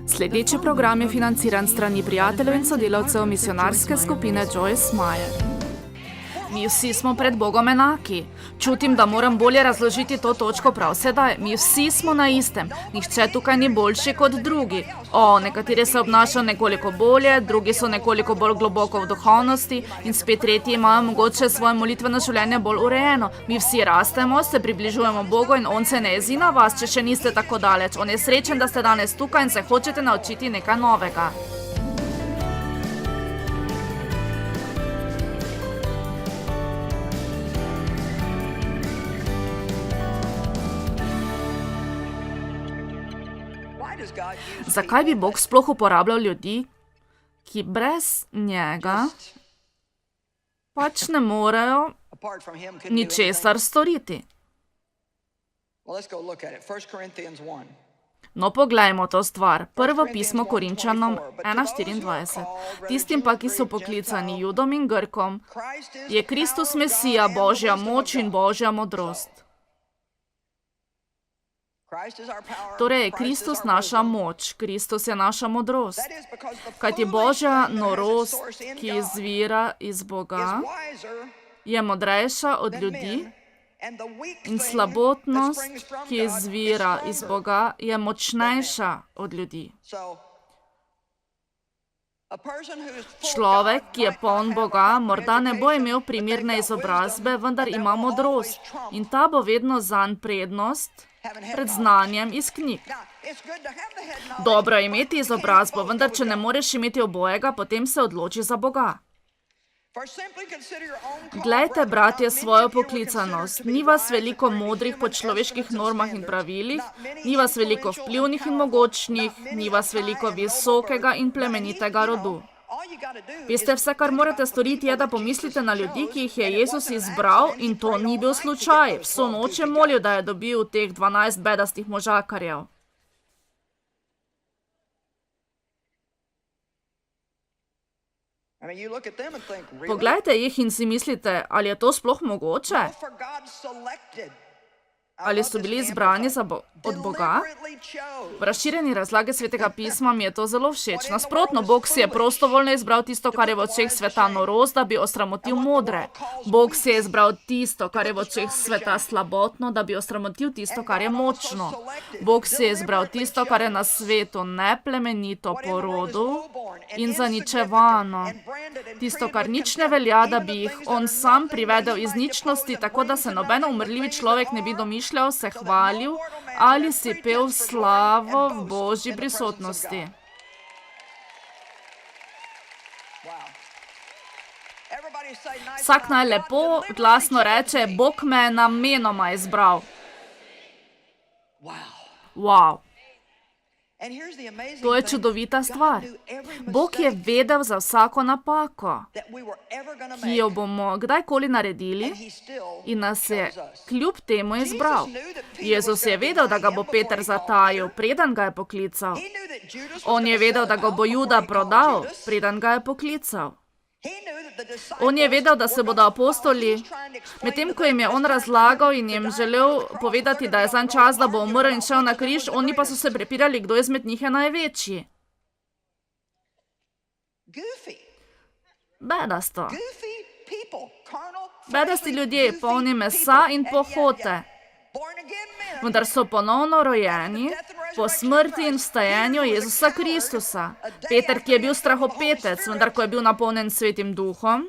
Sledeči program je financiran strani prijateljev in sodelavcev misionarske skupine Joyce Meyer. Mi vsi smo pred Bogom enaki. Čutim, da moram bolje razložiti to točko prav sedaj. Mi vsi smo na istem. Nihče tukaj ni boljši kot drugi. Nekateri se obnašajo nekoliko bolje, drugi so nekoliko bolj globoko v duhovnosti in spet tretji imajo mogoče svoje molitveno življenje bolj urejeno. Mi vsi rastemo, se približujemo Bogu in on se ne jezi na vas, če še niste tako daleč. On je srečen, da ste danes tukaj in se hočete naučiti nekaj novega. Zakaj bi Bog sploh uporabljal ljudi, ki brez njega pač ne morejo ničesar storiti? No, poglejmo to stvar. Prvo pismo Korinčanom 1:24. Tistim pa, ki so poklicani Judom in Grkom, je Kristus Mesija, Božja moč in Božja modrost. Torej je Kristus naša moč, Kristus je naša modrost. Kajti Božja norost, ki izvira iz Boga, je modrejša od ljudi in slabotnost, ki izvira iz Boga, je močnejša od ljudi. Človek, ki je poln Boga, morda ne bo imel primerne izobrazbe, vendar ima modrost in ta bo vedno zanj prednost pred znanjem iz knjig. Dobro je imeti izobrazbo, vendar če ne moreš imeti obojega, potem se odloči za Boga. Glejte, bratje, svojo poklicanost. Ni vas veliko modrih po človeških normah in pravilih, ni vas veliko vplivnih in mogočnih, ni vas veliko visokega in plemenitega rodu. Veste, vse, kar morate storiti, je, da pomislite na ljudi, ki jih je Jezus izbral in to ni bil slučaj. Vso noč je molil, da je dobil teh 12 bedastih možakarjev. Poglejte jih in si mislite, ali je to sploh mogoče? Ali so bili izbrani od Boga? V razširjeni razlagi Svetega pisma mi je to zelo všeč. Nasprotno, Bog si je prostovoljno izbral tisto, kar je v očeh sveta norost, da bi osramotil modre. Bog si je izbral tisto, kar je v očeh sveta slabotno, da bi osramotil tisto, kar je močno. Bog si je izbral tisto, kar je na svetu neplemenito po rodu in zaničevano. Tisto, kar nič ne velja, da bi jih on sam privedel iz ničnosti, tako da se noben umrljivi človek ne bi domišljal, se hvalil ali si pel slavo v Božji prisotnosti. Vsak naj lepo glasno reče, Bog me je namenoma izbral. Wow. To je čudovita stvar. Bog je vedel za vsako napako, ki jo bomo kdajkoli naredili in nas je kljub temu izbral. Jezus je vedel, da ga bo Peter zatajil, preden ga je poklical. On je vedel, da ga bo Juda prodal, preden ga je poklical. On je vedel, da se bodo apostoli, medtem ko jim je on razlagal in jim želel povedati, da je zanj čas, da bo umrl in šel na križ, oni pa so se prepirali, kdo izmed njih je največji. Bedasto. Bedasti ljudje, polni mesa in pohote. Vendar so ponovno rojeni po smrti in vstajenju Jezusa Kristusa. Peter, ki je bil strahopetec, vendar ko je bil napolnjen Svetim duhom,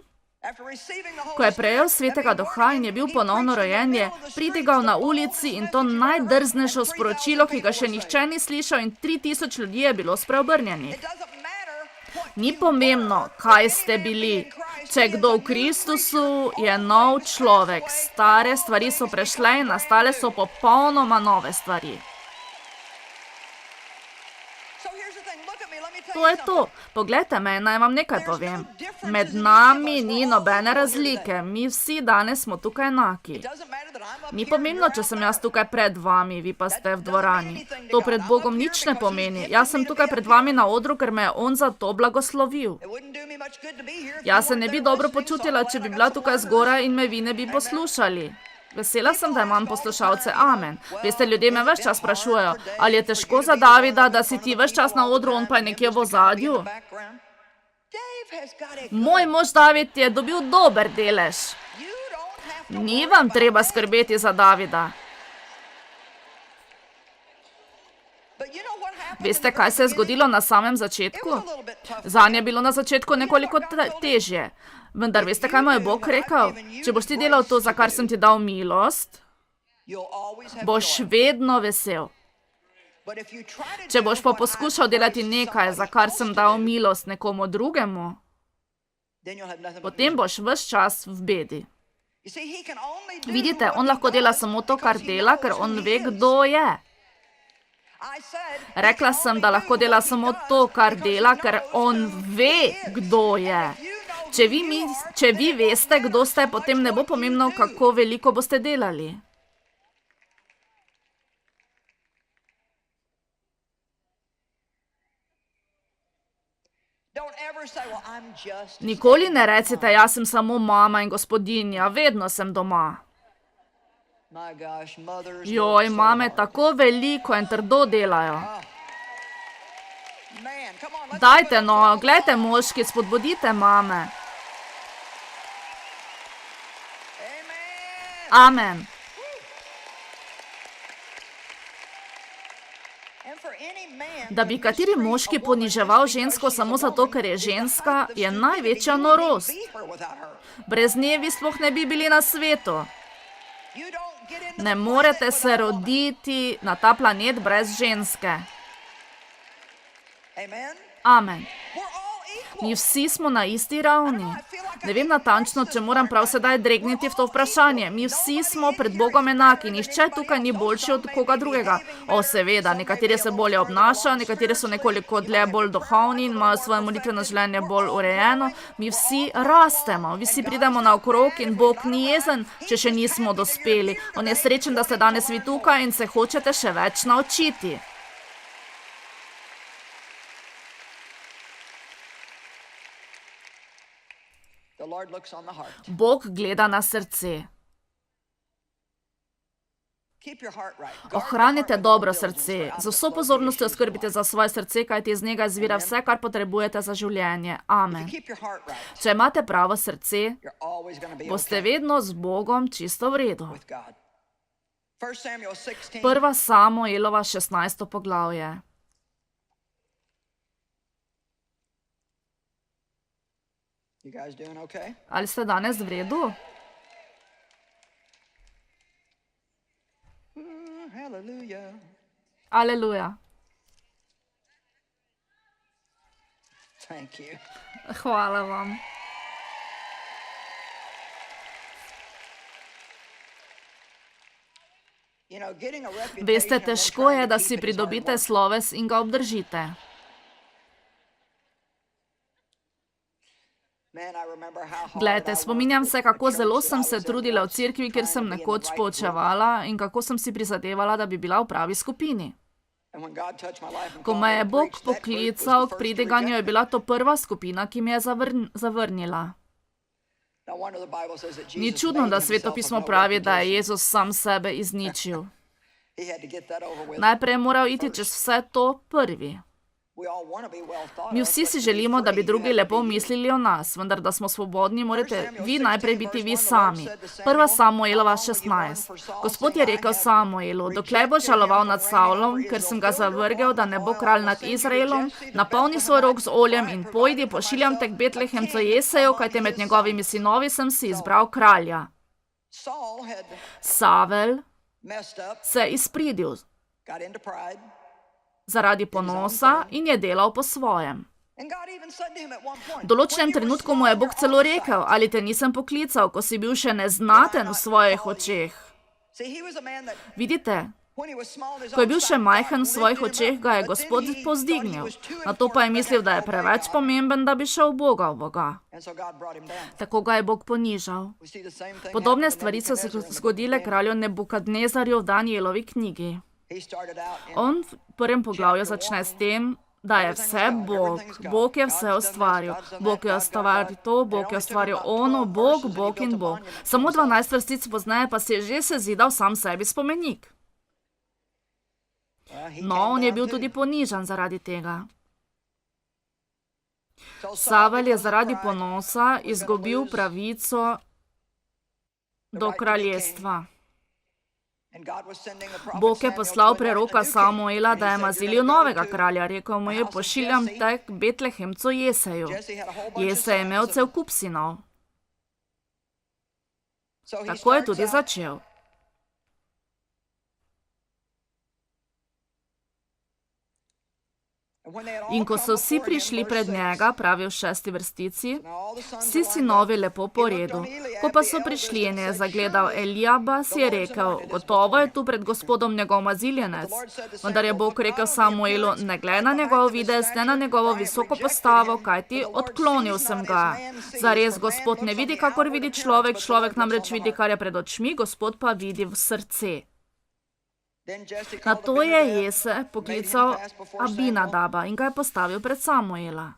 ko je prejel Svetega duha in je bil ponovno rojen, je pridigal na ulici in to najdrznejšo sporočilo, ki ga še nihče ni slišal in 3000 ljudi je bilo spreobrnjenih. Ni pomembno, kaj ste bili. Če kdo v Kristusu, je nov človek. Stare stvari so prešle in nastale so popolnoma nove stvari. To je to. Poglejte me, naj vam nekaj povem. Med nami ni nobene razlike. Mi vsi danes smo tukaj enaki. Ni pomembno, če sem jaz tukaj pred vami, vi pa ste v dvorani. To pred Bogom nič ne pomeni. Jaz sem tukaj pred vami na odru, ker me je on za to blagoslovil. Jaz se ne bi dobro počutila, če bi bila tukaj zgoraj in me vi ne bi poslušali. Vesela sem, da imam poslušalce. Amen. Veste, ljudje me ves čas sprašujejo, ali je težko za Davida, da si ti ves čas na odru, on pa je nekje v ozadju. Moj mož David je dobil dober delež. Ni vam treba skrbeti za Davida. Veste, kaj se je zgodilo na samem začetku? Zanje je bilo na začetku nekoliko težje. Vendar veste, kaj mu je Bog rekel? Če boš ti delal to, za kar sem ti dal milost, boš vedno vesel. Če boš pa poskušal delati nekaj, za kar sem dal milost nekomu drugemu, potem boš ves čas v bedi. Vidite, on lahko dela samo to, kar dela, ker on ve, kdo je. Rekla sem, da lahko dela samo to, kar dela, ker on ve, kdo je. Če vi veste, kdo ste, potem ne bo pomembno, kako veliko boste delali. Nikoli ne recite, jaz sem samo mama in gospodinja, vedno sem doma. Joj, mame tako veliko in trdo delajo. Dajte no, gledajte moški, spodbudite mame. Amen. Da bi kateri moški poniževal žensko samo zato, ker je ženska, je največja norost. Brez nje vi sploh ne bi bili na svetu. Ne morete se roditi na ta planet brez ženske. Amen. Mi vsi smo na isti ravni. Ne vem natančno, če moram prav sedaj dregniti v to vprašanje. Mi vsi smo pred Bogom enaki. Nihče tukaj ni boljši od koga drugega. Seveda, nekateri se bolje obnašajo, nekateri so nekoliko dlje bolj duhovni in imajo svoje molitveno življenje bolj urejeno. Mi vsi rastemo, vsi pridemo naokrog in Bog ni jezen, če še nismo dospeli. On je srečen, da ste danes vi tukaj in se hočete še več naučiti. Bog gleda na srce. Ohranite dobro srce. Z vso pozornostjo skrbite za svoje srce, kajti iz njega izvira vse, kar potrebujete za življenje. Amen. Če imate pravo srce, boste vedno z Bogom čisto v redu. 1. Samuelova 16. poglavje. Ali ste danes v redu? Aleluja. Hvala vam. Veste, težko je, da si pridobite sloves in ga obdržite. Glejte, spominjam se, kako zelo sem se trudila v cerkvi, kjer sem nekoč poučevala in kako sem si prizadevala, da bi bila v pravi skupini. Ko me je Bog poklical k pridiganju, je bila to prva skupina, ki me je zavrnila. Ni čudno, da Svetopismo pravi, da je Jezus sam sebe izničil. Najprej je moral iti čez vse to prvi. Mi vsi si želimo, da bi drugi lepo mislili o nas, vendar da smo svobodni, morate vi najprej biti vi sami. 1. Samuelova 16. Gospod je rekel Samuelu, dokler bo žaloval nad Savlom, ker sem ga zavrgel, da ne bo kralj nad Izraelom, napolni svoj rog z oljem in pojdi, pošiljam te k Betlehemcu Jeseju, kajte med njegovimi sinovi sem si izbral kralja. Savel se je izpridil zaradi ponosa in je delal po svojem. V določenem trenutku mu je Bog celo rekel, ali te nisem poklical, ko si bil še neznaten v svojih očeh. Vidite, ko je bil še majhen v svojih očeh, ga je Gospod povzdignil. Nato pa je mislil, da je preveč pomemben, da bi šel v Boga. Tako ga je Bog ponižal. Podobne stvari so se zgodile kralju Nebukadnezarju v Danijelovi knjigi. On v prvem poglavju začne s tem, da je vse Bog. Bog je vse ustvaril. Bog je ustvaril to, Bog je ustvaril ono, Bog, Bog in Bog. Samo 12 vrstic pozneje pa si je že sezidal sam sebi spomenik. No, on je bil tudi ponižan zaradi tega. Savel je zaradi ponosa izgubil pravico do kraljestva. Bog je poslal preroka Samuela, da je mazilil novega kralja. Rekel mu je, pošiljam te k Betlehemcu Jeseju. Jesej je imel cel kup sinov. Tako je tudi začel. In ko so vsi prišli pred njega, pravi v 6. vrstici, vsi sinovi lepo po redu. Ko pa so prišli in je zagledal Elijaba, si je rekel, gotovo je tu pred Gospodom njegov maziljenec. Vendar je Bog rekel Samuelu, ne glej na njegov videz, ne na njegovo visoko postavo, kajti odklonil sem ga. Zares Gospod ne vidi, kakor vidi človek, človek namreč vidi, kar je pred očmi, Gospod pa vidi v srce. Nato je Jese poklical Abinadaba in ga je postavil pred Samuela.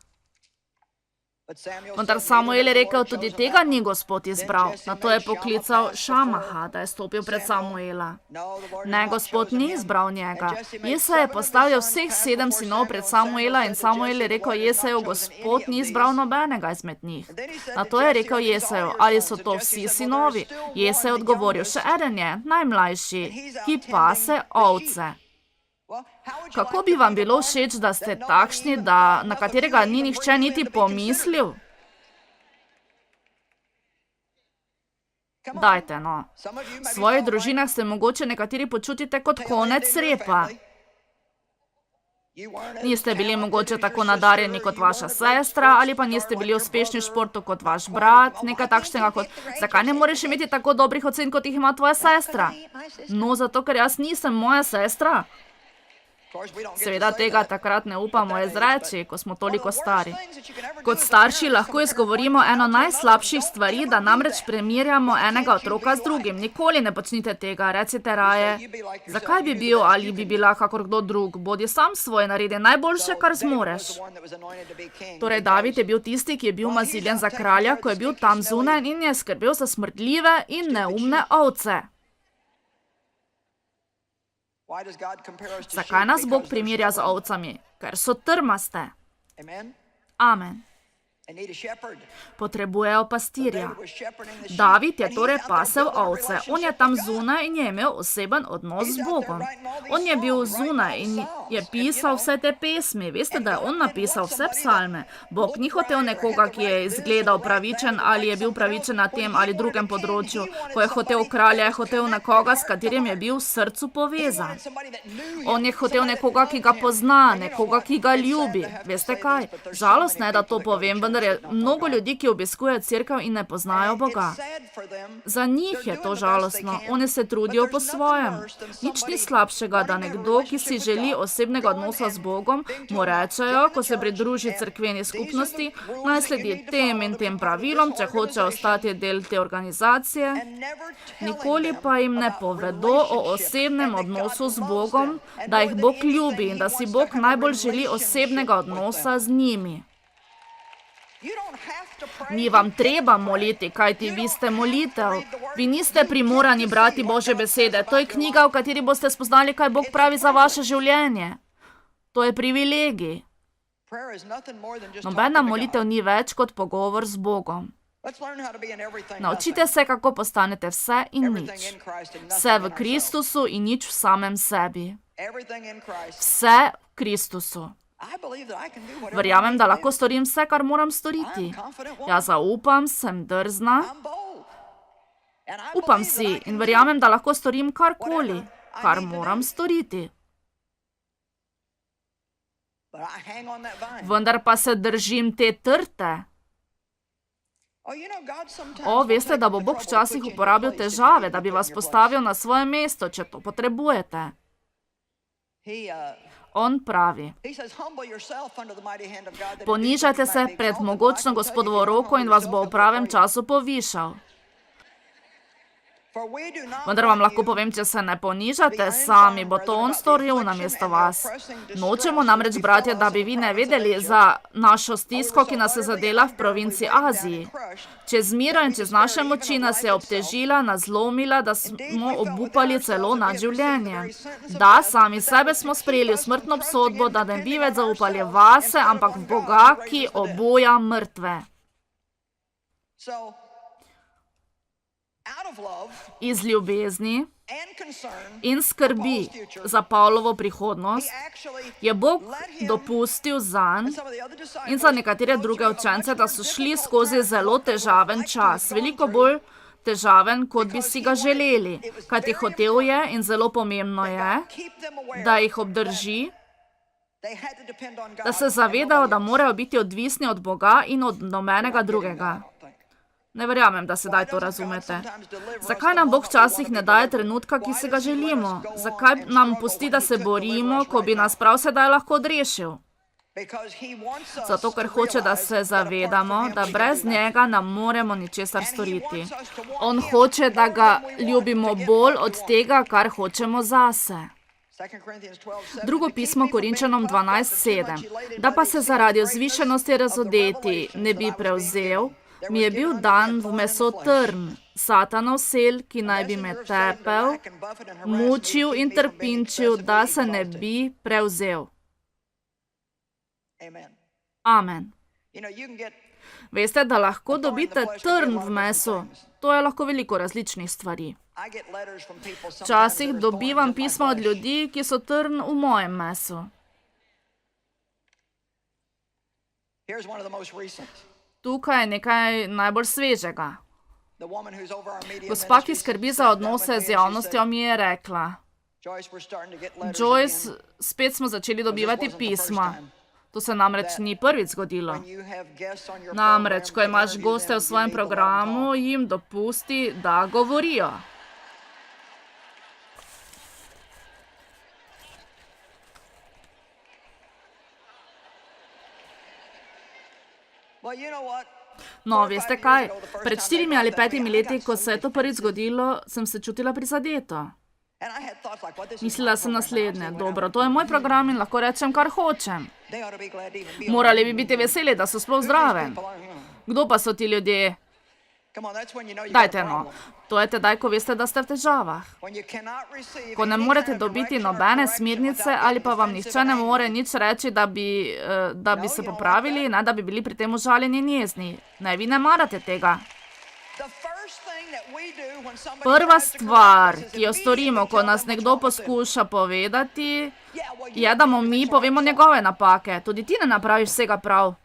Vendar Samuel je rekel, tudi tega ni Gospod izbral. Nato je poklical Šamaha, da je stopil pred Samuela. Ne, Gospod ni izbral njega. Jese je postavil vseh 7 sinov pred Samuela in Samuel je rekel Jeseju, Gospod ni izbral nobenega izmed njih. Nato je rekel Jeseju, ali so to vsi sinovi? Jese je odgovoril, še eden je, najmlajši, ki pase ovce. Kako bi vam bilo všeč, da ste takšni, na katerega ni nihče niti pomislil? Dajte, no. V svojih družinah se mogoče nekateri počutite kot konec repa. Niste bili mogoče tako nadarjeni kot vaša sestra, ali pa niste bili uspešni v športu kot vaš brat, nekaj takšnega kot, zakaj ne moreš imeti tako dobrih ocen, kot jih ima tvoja sestra? No, zato, ker jaz nisem moja sestra. Seveda tega takrat ne upamo izreči, ko smo toliko stari. Kot starši lahko izgovorimo eno najslabših stvari, da namreč primerjamo enega otroka z drugim. Nikoli ne počnite tega, recite raje, zakaj bi bil ali bi bila kakor kdo drug, bodi sam svoj, naredi najboljše, kar zmoreš. Torej David je bil tisti, ki je bil maziljen za kralja, ko je bil tam zunaj in je skrbel za smrdljive in neumne ovce. Zakaj nas Bog primerja z ovcami? Ker so trmaste. Amen. Potrebujejo pastirja. David je torej pasel ovce. On je tam zunaj in je imel oseben odnos z Bogom. On je bil zunaj in je pisal vse te pesmi. Veste, da je on napisal vse psalme. Bog ni hotel nekoga, ki je izgledal pravičen ali je bil pravičen na tem ali drugem področju. Ko je hotel kralja, je hotel nekoga, s katerim je bil v srcu povezan. On je hotel nekoga, ki ga pozna, nekoga, ki ga ljubi. Veste kaj? Žalostno je, da to povem, vendar je mnogo ljudi, ki obiskujejo cerkev in ne poznajo Boga. Za njih je to žalostno. Oni se trudijo po svojem. Nič ni slabšega, da nekdo, ki si želi osebnega odnosa z Bogom, mu rečejo, ko se pridruži cerkveni skupnosti, naj sledi tem in tem pravilom, če hoče ostati del te organizacije. Nikoli pa jim ne povedo o osebnem odnosu z Bogom, da jih Bog ljubi in da si Bog najbolj želi osebnega odnosa z njimi. Ni vam treba moliti, kajti vi ste molitev. Vi niste primorani brati Božje besede. To je knjiga, v kateri boste spoznali, kaj Bog pravi za vaše življenje. To je privilegij. Nobena molitev ni več kot pogovor z Bogom. Naučite se, kako postanete vse in nič. Vse v Kristusu in nič v samem sebi. Vse v Kristusu. Verjamem, da lahko storim vse, kar moram storiti. Jaz zaupam, sem drzna. Upam si in verjamem, da lahko storim karkoli, kar moram storiti. Vendar pa se držim te trte. Veste, da bo Bog včasih uporabil težave, da bi vas postavil na svoje mesto, če to potrebujete. On pravi, ponižajte se pred mogočno Gospodovo roko in vas bo v pravem času povišal. Vendar vam lahko povem, če se ne ponižate sami, bo to on storil namesto vas. Nočemo namreč, bratje, da bi vi ne vedeli za našo stisko, ki nas je zadela v provinci Aziji. Čez miro in čez naše moči nas je obtežila, nas zlomila, da smo obupali celo nad življenjem. Da, sami sebe smo sprejeli v smrtno obsodbo, da ne bi več zaupali vase, ampak v Boga, ki obuja mrtve. Iz ljubezni in skrbi za Pavlovo prihodnost je Bog dopustil zanj in za nekatere druge učence, da so šli skozi zelo težaven čas, veliko bolj težaven, kot bi si ga želeli, kajti hotel je in zelo pomembno je, da jih obdrži, da se zavedajo, da morajo biti odvisni od Boga in od nobenega drugega. Ne verjamem, da sedaj to razumete. Zakaj nam Bog včasih ne daje trenutka, ki si ga želimo? Zakaj nam pusti, da se borimo, ko bi nas prav sedaj lahko odrešil? Zato, ker hoče, da se zavedamo, da brez njega ne moremo ničesar storiti. On hoče, da ga ljubimo bolj od tega, kar hočemo zase. Drugo pismo Korinčanom 12:7. Da pa se zaradi vzvišenosti razodeti ne bi prevzel, mi je bil dan v meso trn, Satanov sel, ki naj bi me tepel, mučil in trpinčil, da se ne bi prevzel. Amen. Veste, da lahko dobite trn v mesu. To je lahko veliko različnih stvari. Včasih dobivam pisma od ljudi, ki so trn v mojem mesu. Tukaj je nekaj najbolj svežega. Gospa, ki skrbi za odnose z javnostjo, mi je rekla: Joyce, spet smo začeli dobivati pisma. To se namreč ni prvič zgodilo. Namreč, ko imaš goste v svojem programu, jim dopusti, da govorijo. No, veste kaj? Pred 4 ali 5 leti, ko se je to prvič zgodilo, sem se čutila prizadeto. Mislila sem naslednje: dobro, to je moj program in lahko rečem, kar hočem. Morali bi biti veseli, da so sploh zdraven. Kdo pa so ti ljudje? Dajte no. To je tedaj, ko veste, da ste v težavah. Ko ne morete dobiti nobene smernice ali pa vam nihče ne more nič reči, da bi se popravili, ne da bi bili pri tem užaljeni in jezni. Ne, vi ne marate tega. Prva stvar, ki jo storimo, ko nas nekdo poskuša povedati, je, da mu mi povemo njegove napake. Tudi ti ne napraviš vsega prav.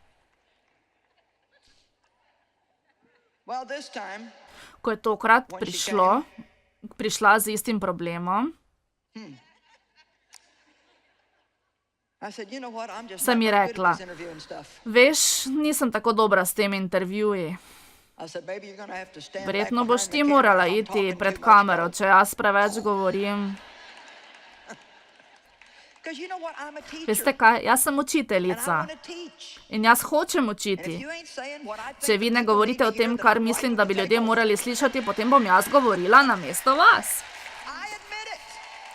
Ko je tokrat prišla z istim problemom, sem ji rekla: veš, nisem tako dobra s temi intervjuji. Verjetno boš ti morala iti pred kamero, če jaz preveč govorim. Veste kaj, jaz sem učiteljica in jaz hočem učiti. Če vi ne govorite o tem, kar mislim, da bi ljudje morali slišati, potem bom jaz govorila namesto vas.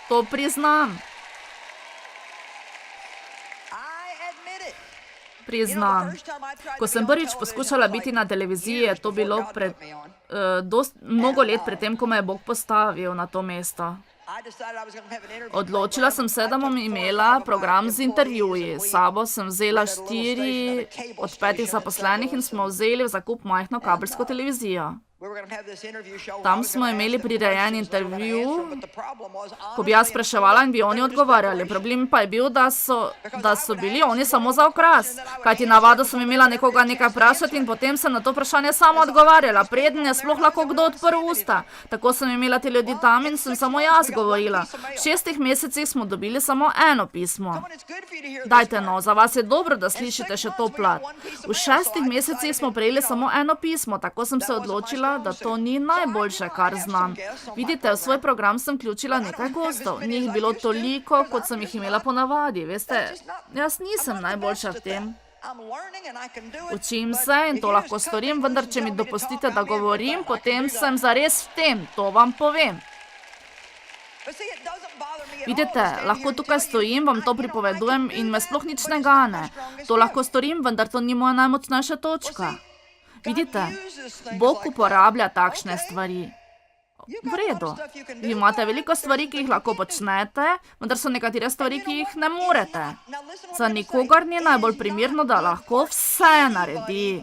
To priznam. Priznam. Ko sem prvič poskušala biti na televiziji, je to bilo mnogo let pred tem, ko me je Bog postavil na to mesto. Odločila sem se, da bom imela program z intervjuji. S sabo sem vzela 4 od 5 zaposlenih in smo vzeli v zakup majhno kabelsko televizijo. Tam smo imeli prirejen intervju, ko bi jaz spraševala in bi oni odgovarjali. Problem pa je bil, da so bili oni samo za okras. Kajti navado sem imela nekoga nekaj vprašati in potem sem na to vprašanje sama odgovarjala, preden je sploh lahko kdo odprl usta. Tako sem imela te ljudi tam in sem samo jaz govorila. V 6 mesecih smo dobili samo eno pismo. Dajte no, za vas je dobro, da slišite še to plat. V 6 mesecih smo prejeli samo eno pismo, tako sem se odločila, da to ni najboljše, kar znam. Vidite, v svoj program sem vključila nekaj gostov. Ni jih bilo toliko, kot sem jih imela ponavadi. Veste, jaz nisem najboljša v tem. Učim se in to lahko storim, vendar če mi dopustite, da govorim, potem sem zares v tem, to vam povem. Vidite, lahko tukaj stojim, vam to pripovedujem in me sploh nič ne gane. To lahko storim, vendar to ni moja najmočnejša točka. Vidite, Bog uporablja takšne stvari. V redu. Vi imate veliko stvari, ki jih lahko počnete, vendar so nekatere stvari, ki jih ne morete. Za nikogar ni najbolj primerno, da lahko vse naredi.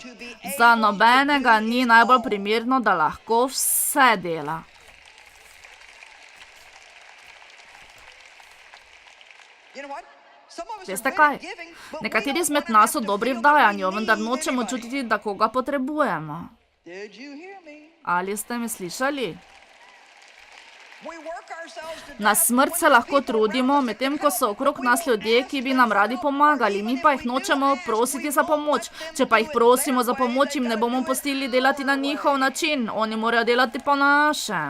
Za nobenega ni najbolj primerno, da lahko vse dela. Veste kaj? Nekateri izmed nas so dobri v dajanju, vendar nočemo čutiti, da koga potrebujemo. Ali ste me slišali? Na smrt se lahko trudimo, medtem ko so okrog nas ljudje, ki bi nam radi pomagali, mi pa jih nočemo prositi za pomoč. Če pa jih prosimo za pomoč, jim ne bomo pustili delati na njihov način, oni morajo delati po naše.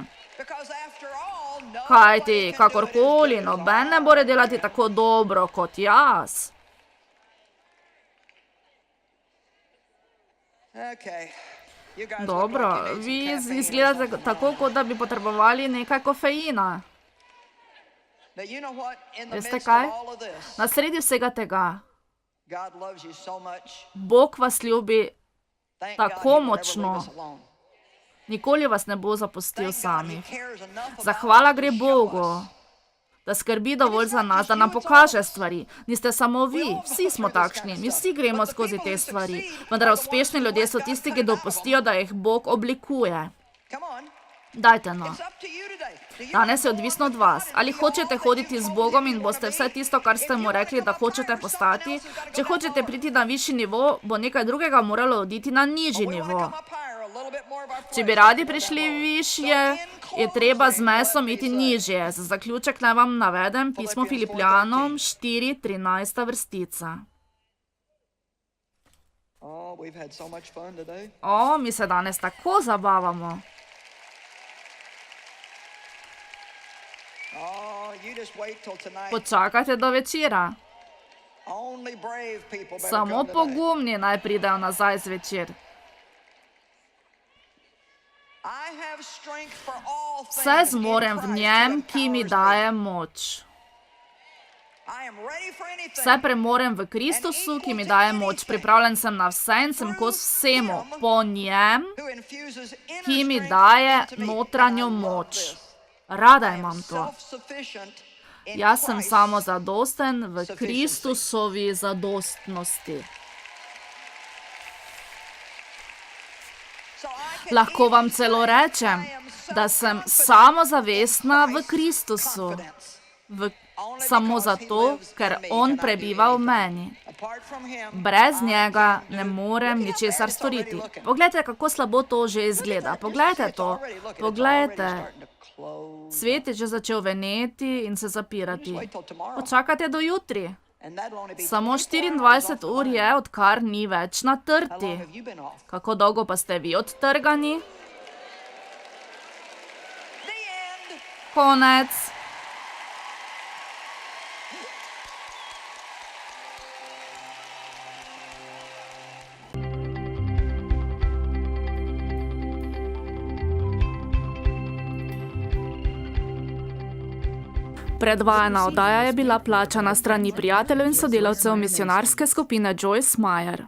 Kajti, kakorkoli, noben ne more delati tako dobro kot jaz. Dobro, vi izgledate tako, kot da bi potrebovali nekaj kofeina. Veste kaj? Na sredi vsega tega, Bog vas ljubi tako močno. Nikoli vas ne bo zapustil samih. Zahvala gre Bogu, da skrbi dovolj za nas, da nam pokaže stvari. Niste samo vi, vsi smo takšni, mi vsi gremo skozi te stvari. Vendar uspešni ljudje so tisti, ki dopustijo, da jih Bog oblikuje. Dajte no. Danes je odvisno od vas. Ali hočete hoditi z Bogom in boste vse tisto, kar ste mu rekli, da hočete postati? Če hočete priti na višji nivo, bo nekaj drugega moralo oditi na nižji nivo. Če bi radi prišli višje, je treba z mesom iti nižje. Za zaključek naj vam navedem pismo Filipljanom 4:13 vrstica. Mi se danes tako zabavamo. Počakajte do večera. Samo pogumni naj pridejo nazaj zvečer. Vse zmorem v njem, ki mi daje moč. Vse premorem v Kristusu, ki mi daje moč. Pripravljen sem na vse in sem kos vsemu po njem, ki mi daje notranjo moč. Rada imam to. Jaz sem samozadosten v Kristusovi zadostnosti. Lahko vam celo rečem, da sem samozavestna v Kristusu. Samo zato, ker on prebiva v meni. Brez njega ne morem ničesar storiti. Poglejte, kako slabo to že izgleda. Poglejte to. Poglejte. Svet je že začel veneti in se zapirati. Počakajte do jutri. Samo 24 ur je, odkar ni več na trti. Kako dolgo pa ste vi odtrgani? Konec. Predvajana oddaja je bila plačana s strani prijateljev in sodelavcev misionarske skupine Joyce Meyer.